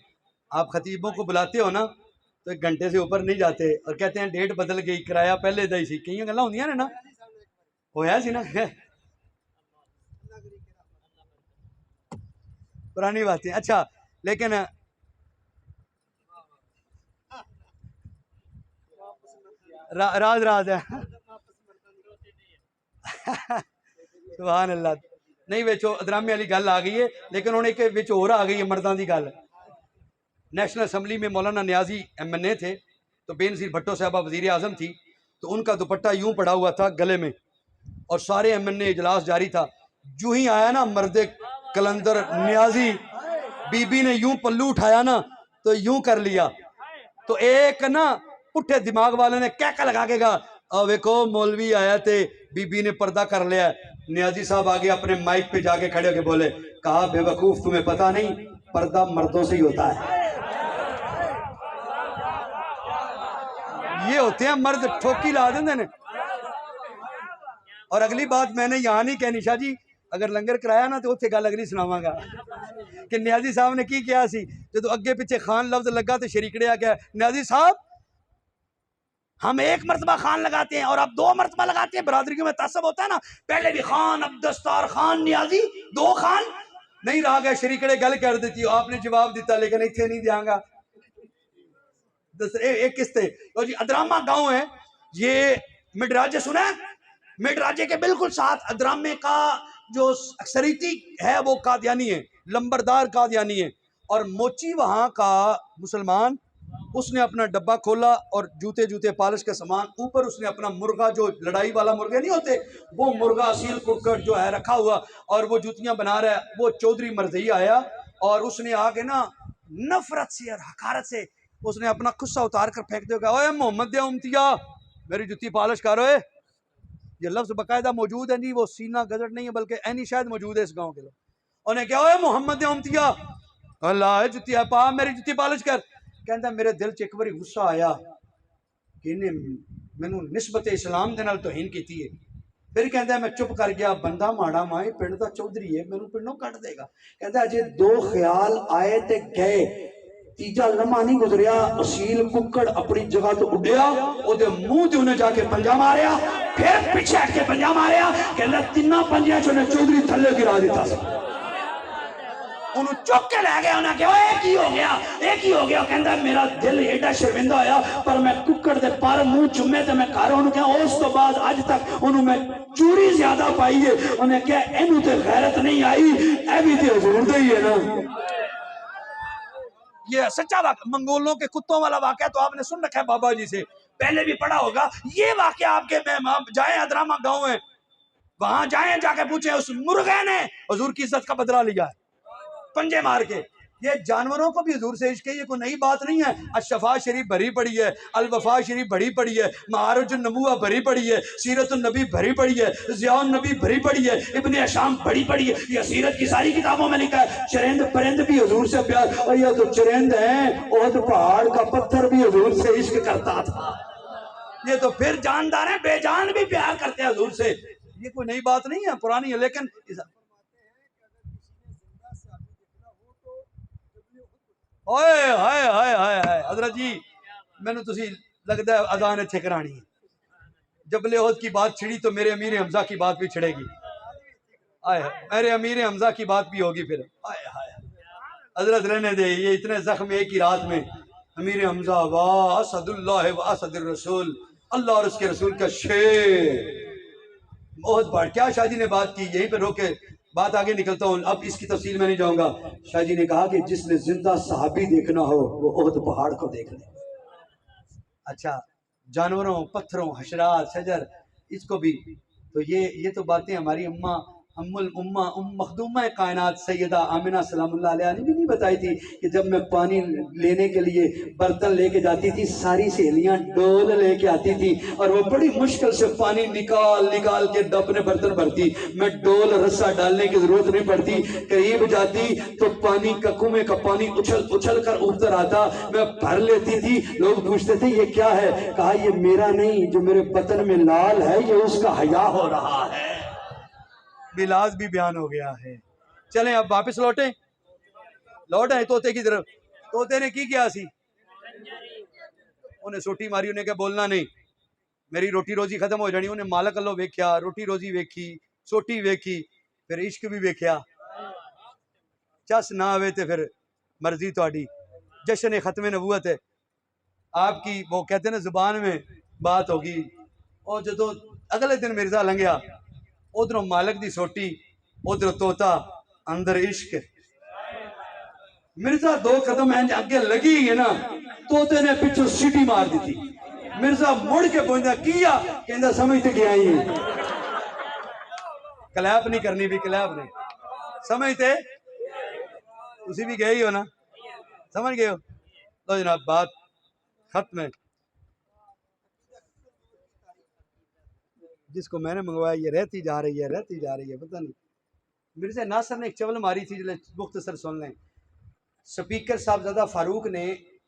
[SPEAKER 1] آپ خطیبوں کو بلاتے ہو نا تو 1 گھنٹے سے اوپر نہیں جاتے اور کہتے ہیں ڈیٹ بدل گئی کرایہ پہلے دا ہی سی کئی گلاں ہوندیاں نے نا ہویا سی نا پرانی باتیں اچھا لیکن راز راز ہے سبحان اللہ نہیں وچو ادرامے والی گل آ گئی ہے لیکن ہن ایک وچ اور آ گئی ہے مرداں دی گل نیشنل اسمبلی میں مولانا نیازی ایم این اے تھے تو بے نظیر بھٹو صاحبہ وزیر اعظم تھی تو ان کا دوپٹہ یوں پڑا ہوا تھا گلے میں اور سارے ایم این اے اجلاس جاری تھا جو ہی آیا نا مرد کلندر نیازی بی بی نے یوں پلو اٹھایا نا تو یوں کر لیا تو ایک نا پٹھے دماغ والے نے کہکا لگا کے کہا اور ویکو مولوی آیا تھے بی بی نے پردہ کر لیا نیازی صاحب آگے اپنے مائک پہ جا کے کھڑے ہو کے بولے کہا بے وقوف تمہیں پتہ نہیں پردہ مردوں سے ہی ہوتا ہے یہ ہوتے ہیں مرد ٹھوکی لا دیں نے اور اگلی بات میں نے یہاں نہیں کہنی شاہ جی اگر لنگر کرایا نا تو اتنے گل اگلی سناواں گا کہ نیازی صاحب نے کی کیا سی جو اگے پیچھے خان لفظ لگا تو شریکڑے آ گیا نیازی صاحب ہم 1 مرتبہ خان لگاتے ہیں اور اب 2 مرتبہ لگاتے ہیں برادریوں میں تعصب ہوتا ہے نا پہلے بھی خان اب دستار خان نیازی 2 خان نہیں رہا گیا شریکڑے گل کر دیتی آپ نے جواب دیتا لیکن اتنے نہیں دیاں گا ایک قسط تو جی ادرامہ گاؤں ہے یہ مڈراجے سنا ہے مڈراجے کے بالکل ساتھ ادرامے کا جو اکثریتی ہے وہ قادیانی ہے لمبردار قادیانی ہے اور موچی وہاں کا مسلمان اس نے اپنا ڈبہ کھولا اور جوتے پالش کا سامان اوپر اس نے اپنا مرغا جو لڑائی والا مرغے نہیں ہوتے وہ مرغا اصیل ککڑ جو ہے رکھا ہوا اور وہ جوتیاں بنا رہا ہے وہ چودھری مرضی آیا اور اس نے آگے نا نفرت سے اور حقارت سے اس نے اپنا قصہ اتار کر پھینک دیا اوے محمد امتیا میری جوتی پالش کرو یہ لفظ باقاعدہ موجود ہے نہیں وہ سینہ گزر نہیں ہے بلکہ اینی شاید موجود ہے اس گاؤں کے لوگ انہیں کہا اوے محمد امتیا اللہ جوتی ہے پا میری جوتی پالش کر کہندا میرے دل چ ایک باری غصہ آیا کہ مینوں نسبت اسلام دے نال توہین کیتی ہے پھر کہندا میں چپ کر گیا بندہ ماڑا مائے پنڈ دا چودھری ہے مینوں پنڈوں کٹ دے گا کہندا اجے 2 خیال آئے تے گئے تیجا لمحہ نہیں گزریا اصیل ککڑ اپنی جگہ تو اڈیا او دے منہ تے انہیں جا کے پنجا ماریا پھر پیچھے ہٹ کے پنجا ماریا کہندا 3 پنجیاں چ انہیں چودھری تھلے گرا دیتا سی انہوں چک کے لے گیا انہوں نے کہا ایک ہی ہو گیا کہندا میرا دل ایڈا شرمندہ ہویا پر میں ککڑ دے پر منہ چومے تے میں گھر انہوں کہا اس تو بعد اج تک انہوں میں چوری زیادہ پائی ہے انہوں نے کہا اینو تے غیرت نہیں آئی اے بھی تے حضور دے ہی ہے نا یہ سچا واقعہ منگولوں کے کتوں والا واقعہ تو آپ نے سن رکھا ہے بابا جی سے پہلے بھی پڑھا ہوگا یہ واقعہ آپ کے جائیں ادرامہ گاؤں ہے وہاں جائیں جا کے پوچھیں اس مرغے نے حضور کی عزت کا بدلہ لیا ہے پنجے مار کے یہ جانوروں کو بھی حضور سے عشق ہے یہ کوئی نئی بات نہیں ہے الشفاء شریف بھری پڑی ہے الوفاء شریف بھری پڑی ہے معارج النبوہ بھری پڑی ہے سیرت النبی بھری پڑی ہے ضیاء النبی بھری پڑی ہے ابن حشام بھری پڑی ہے یہ سیرت کی ساری کتابوں میں لکھا ہے چرند پرند بھی حضور سے پیار اور یہ تو چرند ہیں احد پہاڑ کا پتھر بھی حضور سے عشق کرتا تھا یہ تو پھر جاندار ہیں بے جان بھی پیار کرتے ہیں حضور سے یہ کوئی نئی بات نہیں ہے پرانی ہے لیکن اوئے ہائے ہائے ہائے ہائے حضرت جی میں نے تسی لگتا ہے اذان اتھے کرانی ہے جبل احد کی بات چھڑی تو میرے امیر حمزہ کی بات بھی چھڑے گی. آئے میرے امیر حمزہ کی بات بھی ہوگی پھر. آئے ہائے حضرت رہنے دے, یہ اتنے زخم ایک ہی رات میں. امیر حمزہ واہ اسد اللہ و اسد الرسول, اللہ اور اس کے رسول کا شیر. بہت بار کیا شاہ جی نے بات کی, یہیں پہ روک کے بات آگے نکلتا ہوں, اب اس کی تفصیل میں نہیں جاؤں گا. شاہ جی نے کہا کہ جس نے زندہ صحابی دیکھنا ہو وہ احد پہاڑ کو دیکھ لے. اچھا جانوروں, پتھروں, حشرات, شجر, اس کو بھی تو یہ تو باتیں ہماری ام الامہ ام مخدومہ کائنات سیدہ آمنہ سلام اللہ علیہ نے بھی نہیں بتائی تھی کہ جب میں پانی لینے کے لیے برتن لے کے جاتی تھی, ساری سہیلیاں ڈول لے کے آتی تھی اور وہ بڑی مشکل سے پانی نکال کے اپنے برتن بھرتی. میں ڈول رسا ڈالنے کی ضرورت نہیں پڑتی, قریب جاتی تو پانی کا کنویں کا پانی اچھل کر اوپر آتا, میں بھر لیتی تھی. لوگ پوچھتے تھے یہ کیا ہے, کہا یہ میرا نہیں, جو میرے بطن میں لال ہے یہ اس کا حیا ہو رہا ہے. بلاز بھی بیان ہو گیا ہے. چلیں اب واپس لوٹ آئے طوطے کی طرف. طوطے نے کی کیا سی, انہیں سوٹی ماری, انہیں کیا بولنا نہیں, میری روٹی روزی ختم ہو جانی. انہیں مالک اللہ ویکھیا, روٹی روزی ویکھی, سوٹی ویکھی, پھر عشق بھی ویکھیا. چس نہ آوے تے پھر مرضی تہاڈی. جشن ختم نبوت ہے آپ کی, وہ کہتے ہیں نا زبان میں بات ہوگی. اور جدو اگلے دن مرزا لنگیا, ادھروں مالک دی سوٹی, ادھر طوطا, اندر عشق. مرزا دو قدم اگے لگی ہے نا, طوطے نے پچھو سیٹی مار دی تھی. مرزا مڑ کے پہنچا کیا, کہندا سمجھتے گیا ہی کلیپ نہیں کرنی, بھی کلیپ نہیں سمجھتے, تسی بھی گئے ہی ہو نا, سمجھ گئے ہو. تو جناب بات ختم ہے. جس کو میں نے منگوایا یہ رہتی جا رہی ہے پتہ نہیں. مرزا ناصر نے ایک چول ماری تھی, جو مختصر سن لیں. سپیکر صاحبزادہ فاروق نے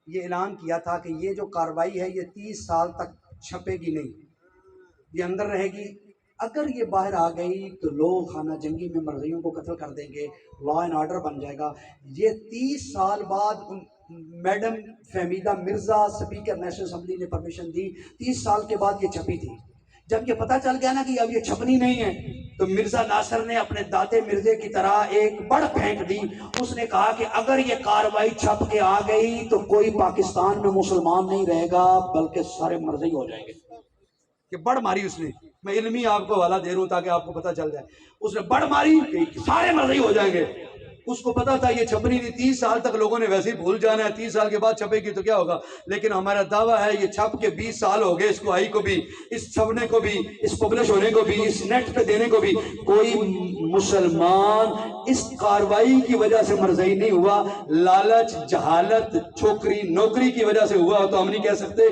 [SPEAKER 1] یہ اعلان کیا تھا کہ یہ جو کاروائی ہے یہ 30 سال تک چھپے گی نہیں, یہ اندر رہے گی. اگر یہ باہر آ گئی تو لوگ خانہ جنگی میں مرغیوں کو قتل کر دیں گے, لا اینڈ آرڈر بن جائے گا. یہ 30 سال بعد madam Fahmida Mirza speaker national assembly نے پرمیشن دی, 30 سال کے بعد یہ چھپی تھی. جب یہ پتہ چل گیا نا کہ اب یہ چھپنی نہیں ہے, تو مرزا ناصر نے اپنے دادے مرزے کی طرح ایک بڑ پھینک دی. اس نے کہا کہ اگر یہ کاروائی چھپ کے آ گئی تو کوئی پاکستان میں مسلمان نہیں رہے گا, بلکہ سارے مرزی ہو جائیں گے. کہ بڑ ماری اس نے, میں علمی آپ کو حوالہ دے رہا ہوں تاکہ آپ کو پتہ چل جائے. اس نے بڑ ماری کہ سارے مرزی ہو جائیں گے. اس کو پتا تھا یہ چھپنی تھی, 30 سال تک لوگوں نے ویسے ہی بھول جانا ہے, 30 سال کے بعد چھپے گی تو کیا ہوگا. لیکن ہمارا دعویٰ ہے یہ چھپ کے 20 سال ہو گئے, اس کو آئی کو بھی, اس چھپنے کو بھی, اس پبلش ہونے کو بھی, اس نیٹ پہ دینے کو بھی. کوئی مسلمان اس کاروائی کی وجہ سے مرزئی نہیں ہوا, لالچ, جہالت, چھوکری, نوکری کی وجہ سے ہوا تو ہم نہیں کہہ سکتے.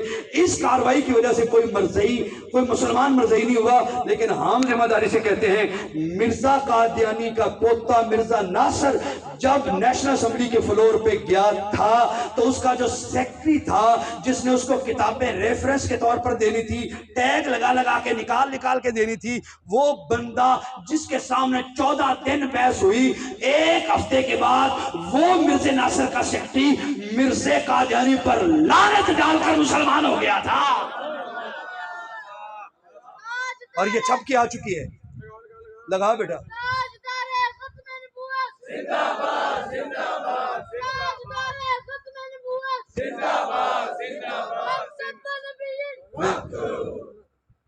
[SPEAKER 1] اس کاروائی کی وجہ سے کوئی مرزئی, کوئی مسلمان مرزئی نہیں ہوا. لیکن ہم ذمہ داری سے کہتے ہیں مرزا قادیانی کا پوتا مرزا ناصر جب نیشنل اسمبلی کے فلور پہ گیا تھا تو اس کا جو سیکٹری تھا جس نے اس کو کتابیں ریفرنس کے طور پر دینی تھی, ٹیگ لگا کے نکال کے دینی تھی, وہ بندہ جس کے سامنے 14 دن بحث ہوئی, 1 ہفتے کے بعد وہ مرزا ناصر کا سیکٹری مرزا قادیانی پر لعنت ڈال کر مسلمان ہو گیا تھا. اور یہ چھپ کے آ چکی ہے. لگا بیٹا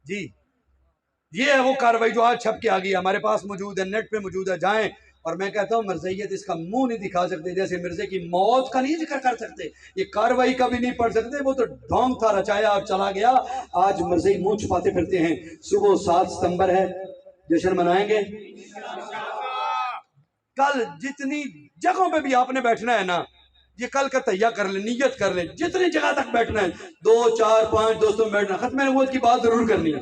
[SPEAKER 1] جی, یہ ہے وہ کاروائی جو آج چھپ کے آ گئی, ہمارے پاس موجود ہے, نیٹ پہ موجود ہے. جائیں. اور میں کہتا ہوں مرزیت اس کا منہ نہیں دکھا سکتے, جیسے مرزے کی موت کا نہیں ذکر کر سکتے, یہ کاروائی کا بھی نہیں پڑھ سکتے. وہ تو ڈھونگ تھا, رچایا اور چلا گیا. آج مرزی منہ چھپاتے پھرتے ہیں. صبح 7 ستمبر ہے, جشن منائیں گے. کل جتنی جگہوں پہ بھی آپ نے بیٹھنا ہے نا, یہ کل کا تہیہ کر لیں, نیت کر لیں, جتنی جگہ تک بیٹھنا ہے, 2 4 5 دوستوں میں بیٹھنا. ختم نبوت کی بات ضرور کرنی ہے,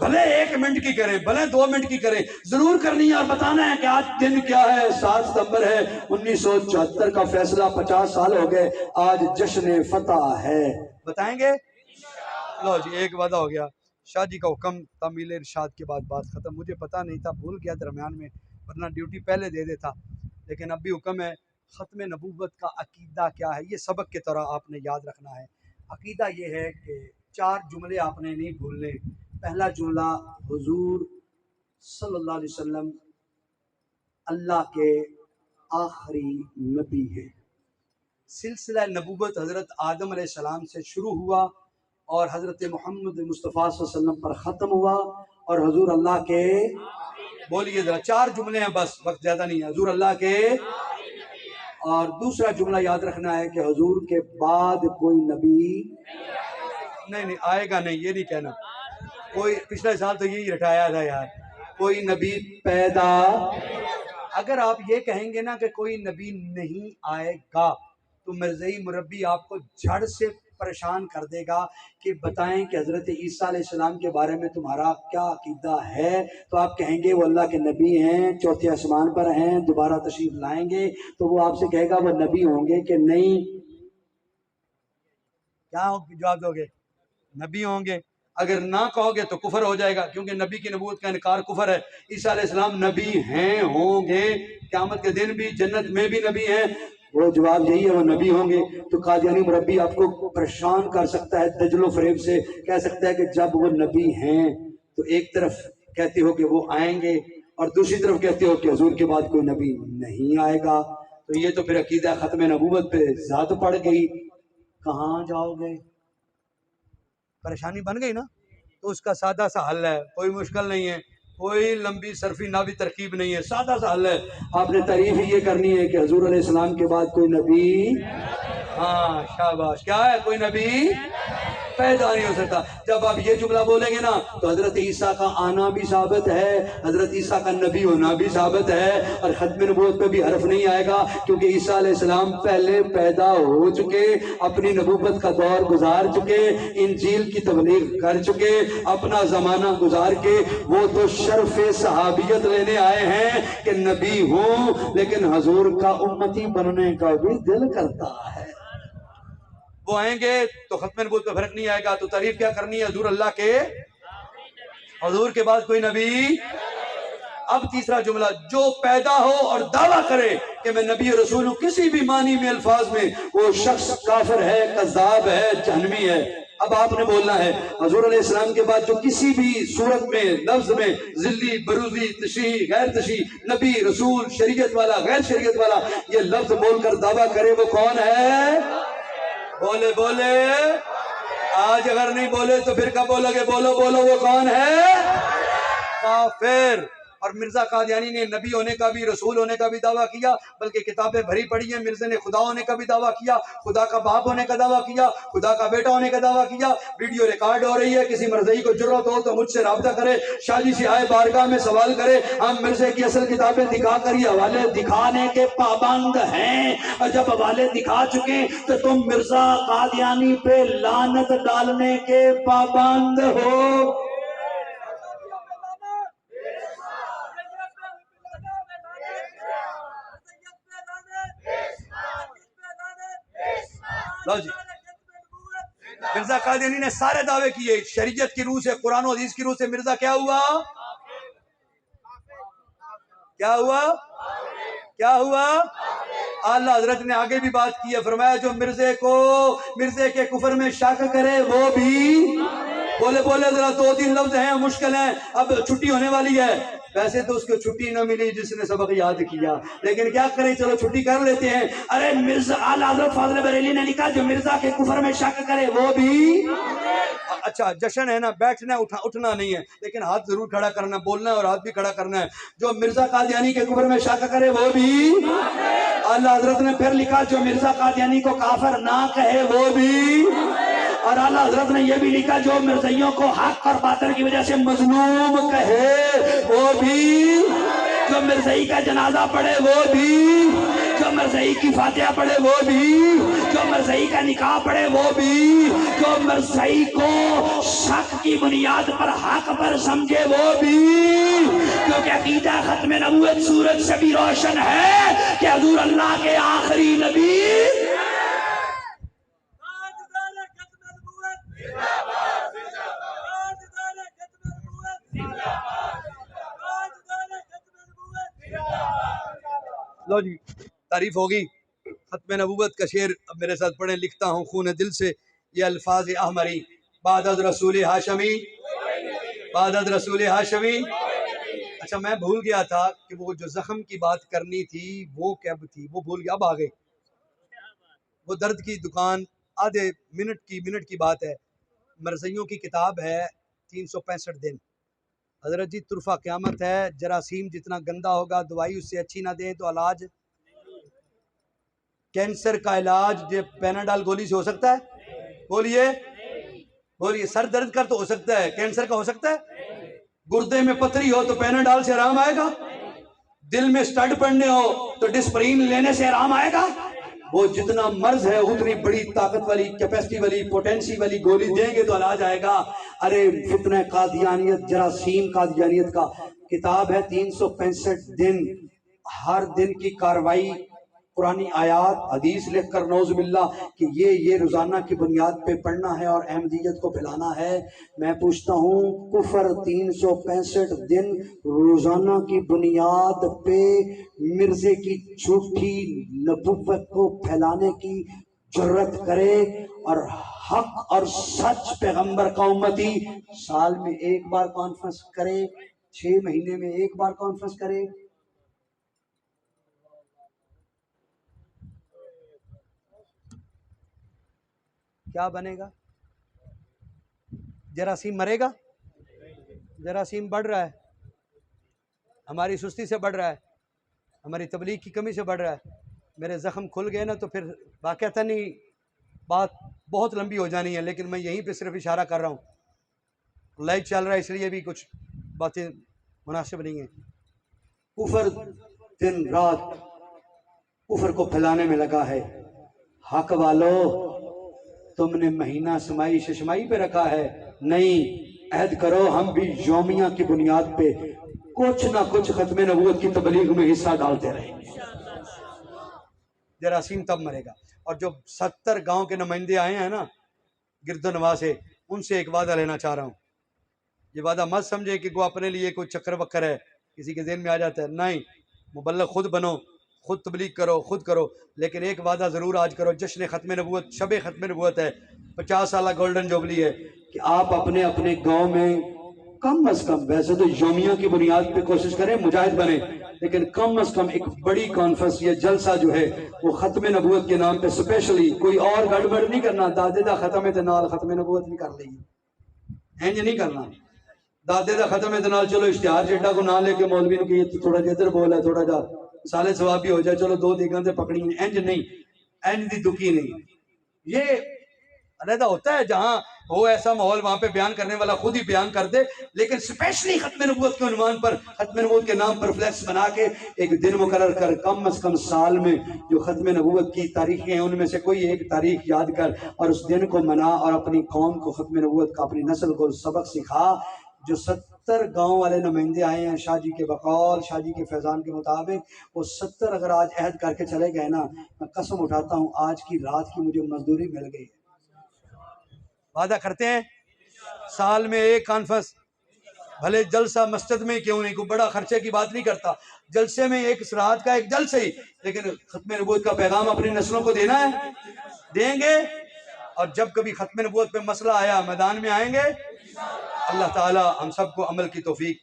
[SPEAKER 1] بھلے 1 منٹ کی کریں, بھلے 2 منٹ کی کریں, ضرور کرنی ہے. اور بتانا ہے کہ آج دن کیا ہے. 7 ستمبر ہے, 1974 کا فیصلہ, 50 سال ہو گئے, آج جشن فتح ہے. بتائیں گے. لو جی, ایک وعدہ ہو گیا. شاہ جی کا حکم تعمیل ارشاد کے بعد بات ختم. مجھے پتا نہیں تھا, بھول گیا درمیان میں, ورنہ ڈیوٹی پہلے دے دیتا. لیکن اب بھی حکم ہے. ختم نبوت کا عقیدہ کیا ہے, یہ سبق کی طرح آپ نے یاد رکھنا ہے. عقیدہ یہ ہے کہ 4 جملے آپ نے نہیں بھولنے. پہلا جملہ حضور صلی اللہ علیہ وسلم اللہ کے آخری نبی ہیں۔ سلسلہ نبوت حضرت آدم علیہ السلام سے شروع ہوا اور حضرت محمد مصطفیٰ صلی اللہ علیہ وسلم پر ختم ہوا، اور حضور اللہ کے، بولیے ذرا، 4 جملے ہیں بس، وقت زیادہ نہیں ہے، حضور اللہ کے، اور دوسرا جملہ یاد رکھنا ہے کہ حضور کے بعد کوئی نبی نہیں آئے گا، نہیں یہ نہیں کہنا، کوئی پچھلے سال تو یہی رٹایا تھا یار، کوئی نبی پیدا، اگر آپ یہ کہیں گے نا کہ کوئی نبی نہیں آئے گا تو مرزئی مربی آپ کو جھڑ سے پریشان کر دے گا کہ بتائیں کہ حضرت عیسیٰ علیہ السلام کے بارے میں تمہارا کیا عقیدہ ہے، تو آپ کہیں گے وہ اللہ کے نبی ہیں، چوتھے آسمان پر ہیں، دوبارہ تشریف لائیں گے، تو وہ آپ سے کہے گا وہ نبی ہوں گے کہ نہیں؟ کیا جواب دو گے؟ نبی ہوں گے۔ اگر نہ کہو گے تو کفر ہو جائے گا، کیونکہ نبی کی نبوت کا انکار کفر ہے۔ عیسیٰ علیہ السلام نبی ہیں، ہوں گے، قیامت کے دن بھی، جنت میں بھی نبی ہیں، وہ جواب یہی ہے، وہ نبی ہوں گے۔ تو قادیانی مربی آپ کو پریشان کر سکتا ہے دجل و فریب سے، کہہ سکتا ہے کہ جب وہ نبی ہیں تو ایک طرف کہتے ہو کہ وہ آئیں گے اور دوسری طرف کہتے ہو کہ حضور کے بعد کوئی نبی نہیں آئے گا، تو یہ تو پھر عقیدہ ختم نبوت پہ ذات پڑ گئی، کہاں جاؤ گے؟ پریشانی بن گئی نا؟ تو اس کا سادہ سا حل ہے، کوئی مشکل نہیں ہے، کوئی لمبی صرفی نہ بھی ترکیب نہیں ہے، سادہ سا حل ہے، آپ نے تعریف یہ کرنی ہے کہ حضور علیہ السلام کے بعد کوئی نبی، ہاں شاباش، کیا ہے؟ کوئی نبی پیدا نہیں ہو سکتا۔ جب آپ یہ جملہ بولیں گے نا تو حضرت عیسیٰ کا آنا بھی ثابت ہے، حضرت عیسیٰ کا نبی ہونا بھی ثابت ہے، اور ختم نبوت پہ بھی حرف نہیں آئے گا، کیونکہ عیسیٰ علیہ السلام پہلے پیدا ہو چکے، اپنی نبوت کا دور گزار چکے، انجیل کی تبلیغ کر چکے، اپنا زمانہ گزار کے وہ تو شرف صحابیت لینے آئے ہیں کہ نبی ہوں، لیکن حضور کا امتی بننے کا بھی دل کرتا ہے۔ وہ آئیں گے تو ختم نبوت پہ فرق نہیں آئے گا، تو تعریف کیا کرنی ہے؟ حضور اللہ کے، حضور کے بعد کوئی نبی۔ اب تیسرا جملہ، جو پیدا ہو اور دعویٰ کرے کہ میں نبی رسول ہوں، کسی بھی معنی میں، الفاظ میں، وہ شخص کافر ہے، کذاب ہے، جہنمی ہے۔ اب آپ نے بولنا ہے حضور علیہ السلام کے بعد جو کسی بھی صورت میں، لفظ میں، ذلی، بروزی، تشریح، غیر تشریح، نبی، رسول، شریعت والا، غیر شریعت والا، یہ لفظ بول کر دعویٰ کرے، وہ کون ہے؟ بولے بولے، آج اگر نہیں بولے تو پھر کب بولو گے؟ بولو بولو، وہ کون ہے؟ کافر۔ اور مرزا قادیانی نے نبی ہونے کا بھی، رسول ہونے کا بھی دعویٰ کیا، بلکہ کتابیں بھری پڑی ہیں۔ مرزا نے خدا ہونے کا بھی دعویٰ کیا، خدا کا باپ ہونے کا دعویٰ کیا، خدا کا بیٹا ہونے کا دعویٰ کیا۔ ویڈیو ریکارڈ ہو رہی ہے، کسی مرزائی کو جرأت ہو تو مجھ سے رابطہ کرے، شاجی سے آئے بارگاہ میں سوال کرے، ہم مرزا کی اصل کتابیں دکھا کر یہ حوالے دکھانے کے پابند ہیں، اور جب حوالے دکھا چکے تو تم مرزا قادیانی پہ لعنت ڈالنے کے پابند ہو۔ لو جی، مرزا قادیانی نے سارے دعوے کیے، شریعت کی روح سے، قرآن و حدیث کی روح سے مرزا کیا ہوا؟ کیا ہوا؟ کیا ہوا؟ اعلیٰ حضرت نے آگے بھی بات کی ہے، فرمایا جو مرزے کے کفر میں شک کرے وہ بھی، بولے بولے ذرا، 2-3 لفظ ہیں، مشکل ہیں، اب چھٹی ہونے والی ہے۔ ویسے تو اس کو چھٹی نہ ملی جس نے سبق یاد کیا، لیکن کیا کریں، چلو چھٹی کر لیتے ہیں۔ ارے مرزا، اعلیٰ حضرت فاضل بریلی نے لکھا جو مرزا کے کفر میں شک کرے وہ بھی، اچھا جشن ہے نا، بیٹھنا ہے، اٹھنا نہیں ہے، لیکن ہاتھ ضرور کھڑا کرنا، بولنا ہے اور ہاتھ بھی کھڑا کرنا ہے۔ جو مرزا قادیانی کے کفر میں شک کرے وہ بھی، اعلیٰ حضرت نے پھر لکھا جو مرزا قادیانی کو کافر نہ کہے وہ بھی، اور اعلیٰ حضرت نے یہ بھی لکھا جو مرزائیوں کو حق اور باطل کی وجہ سے مظلوم کہے وہ بھی، جو مرزائی کا جنازہ پڑھے وہ بھی، جو مرزائی کی فاتحہ پڑھے وہ بھی، جو مرزائی کا نکاح پڑھے وہ بھی، جو مرزائی کو شک کی بنیاد پر حق پر سمجھے وہ بھی، کیونکہ عقیدہ ختم نبوت سورج سے بھی روشن ہے کہ حضور اللہ کے آخری نبی۔ لو جی، تعریف ہوگی۔ ختم نبوت کا شعر اب میرے ساتھ پڑھیں، لکھتا ہوں خون دل سے یہ الفاظ احمری، بعد از رسول ہاشمی عبادت رسول ہاشمی۔ اچھا میں بھول گیا تھا کہ وہ جو زخم کی بات کرنی تھی وہ کب تھی، وہ بھول گیا، اب آ گئے۔ وہ درد کی دکان آدھے منٹ کی بات ہے، مرزیوں کی کتاب ہے 365 دن۔ حضرت جی طرفہ قیامت ہے، جراثیم جتنا گندا ہوگا دوائی اس سے اچھی نہ دیں تو علاج، کینسر کا علاج یہ پیناڈال گولی سے ہو سکتا ہے؟ بولیے سر درد کا تو ہو سکتا ہے، کینسر کا ہو سکتا ہے؟ گردے میں پتھری ہو تو پیناڈال سے آرام آئے گا؟ دل میں سٹڈ پڑنے ہو تو ڈسپرین لینے سے آرام آئے گا؟ وہ جتنا مرض ہے اتنی بڑی طاقت والی، کیپیسٹی والی، پوٹینسی والی گولی دیں گے تو علاج آئے گا۔ ارے فتنہ قادیانیت، جراثیم قادیانیت کا کتاب ہے 365 دن، ہر دن کی کاروائی، قرآنی آیات، حدیث لکھ کر نعوذ باللہ کہ یہ روزانہ کی بنیاد پہ پڑھنا ہے اور احمدیت کو پھیلانا ہے۔ میں پوچھتا ہوں کفر 365 دن روزانہ کی بنیاد پہ مرزے کی جھوٹی نبوت کو پھیلانے کی جرت کرے، اور حق اور سچ پیغمبر کا امتی سال میں ایک بار کانفرنس کرے، 6 مہینے میں ایک بار کانفرنس کرے، کیا بنے گا؟ جراثیم مرے گا؟ جراثیم بڑھ رہا ہے، ہماری سستی سے بڑھ رہا ہے، ہماری تبلیغ کی کمی سے بڑھ رہا ہے۔ میرے زخم کھل گئے نا تو پھر واقعتاً نہیں بات بہت لمبی ہو جانی ہے، لیکن میں یہیں پہ صرف اشارہ کر رہا ہوں، لائٹ چل رہا ہے اس لیے بھی کچھ باتیں مناسب نہیں ہیں۔ کفر دن رات کفر کو پھیلانے میں لگا ہے۔ حق والو تم نے مہینہ سمائی ششمائی پہ رکھا ہے؟ نہیں، عہد کرو ہم بھی یومیہ کی بنیاد پہ کچھ نہ کچھ ختم نبوت کی تبلیغ میں حصہ ڈالتے رہیں۔ جراثیم تب مرے گا۔ اور جو 70 گاؤں کے نمائندے آئے ہیں نا گردنواں سے، ان سے ایک وعدہ لینا چاہ رہا ہوں۔ یہ وعدہ مت سمجھے کہ وہ اپنے لیے کوئی چکر وکر ہے، کسی کے ذہن میں آ جاتا ہے، نہیں، مبلغ خود بنو، خود تبلیغ کرو، خود کرو، لیکن ایک وعدہ ضرور آج کرو۔ جشن ختم نبوت، شب ختم نبوت ہے، 50 سالہ گولڈن جوبلی ہے، کہ آپ اپنے اپنے گاؤں میں کم از کم، ویسے تو یومیہ کی بنیاد پہ کوشش کریں مجاہد بنے، لیکن کم از کم ایک بڑی کانفرنس یا جلسہ جو ہے وہ ختم نبوت کے نام پہ سپیشلی، کوئی اور گڑبڑ نہیں کرنا، دادے دا ختم نال ختم نبوت نہیں کر لیں، اینج نہیں کرنا۔ دادے دا ختم نال چلو اشتہار چڈا کو نہ لے کے مولوی نے کہ تھوڑا جا ادھر بول ہے، تھوڑا جا سالے ثواب بھی ہو جائے، چلو 2 دیگاں سے پکڑی، اینج نہیں، اینج دی دکھی نہیں۔ یہ علیحدہ ہوتا ہے جہاں ہو ایسا ماحول، وہاں پہ بیان کرنے والا خود ہی بیان کر دے، لیکن سپیشلی ختم نبوت کے عنوان پر، ختم نبوت کے نام پر فلیکس بنا کے ایک دن مقرر کر، کم از کم سال میں جو ختم نبوت کی تاریخیں ہیں ان میں سے کوئی ایک تاریخ یاد کر اور اس دن کو منا، اور اپنی قوم کو ختم نبوت کا، اپنی نسل کو سبق سکھا۔ جو 70 گاؤں والے نمائندے آئے ہیں شاہ جی کے بقول، شاہ جی کے فیضان کے مطابق، وہ 70 اگر آج عہد کر کے چلے گئے نا، میں قسم اٹھاتا ہوں آج کی رات کی مجھے مزدوری مل گئی۔ وعدہ کرتے ہیں سال میں ایک کانفرنس، بھلے جلسہ مسجد میں کیوں نہیں، کوئی بڑا خرچے کی بات نہیں کرتا، جلسے میں ایک سراحت کا ایک جلسے ہی، لیکن ختم نبوت کا پیغام اپنی نسلوں کو دینا ہے، دیں گے۔ اور جب کبھی ختم نبوت پہ مسئلہ آیا میدان میں آئیں گے۔ اللہ تعالی ہم سب کو عمل کی توفیق۔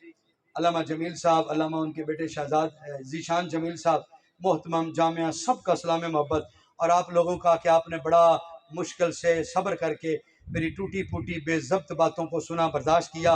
[SPEAKER 1] علامہ جمیل صاحب، علامہ ان کے بیٹے شہزاد ذیشان جمیل صاحب، محترم جامعہ، سب کا سلام محبت، اور آپ لوگوں کا کہ آپ نے بڑا مشکل سے صبر کر کے میری ٹوٹی پھوٹی بے ضبط باتوں کو سنا، برداشت کیا۔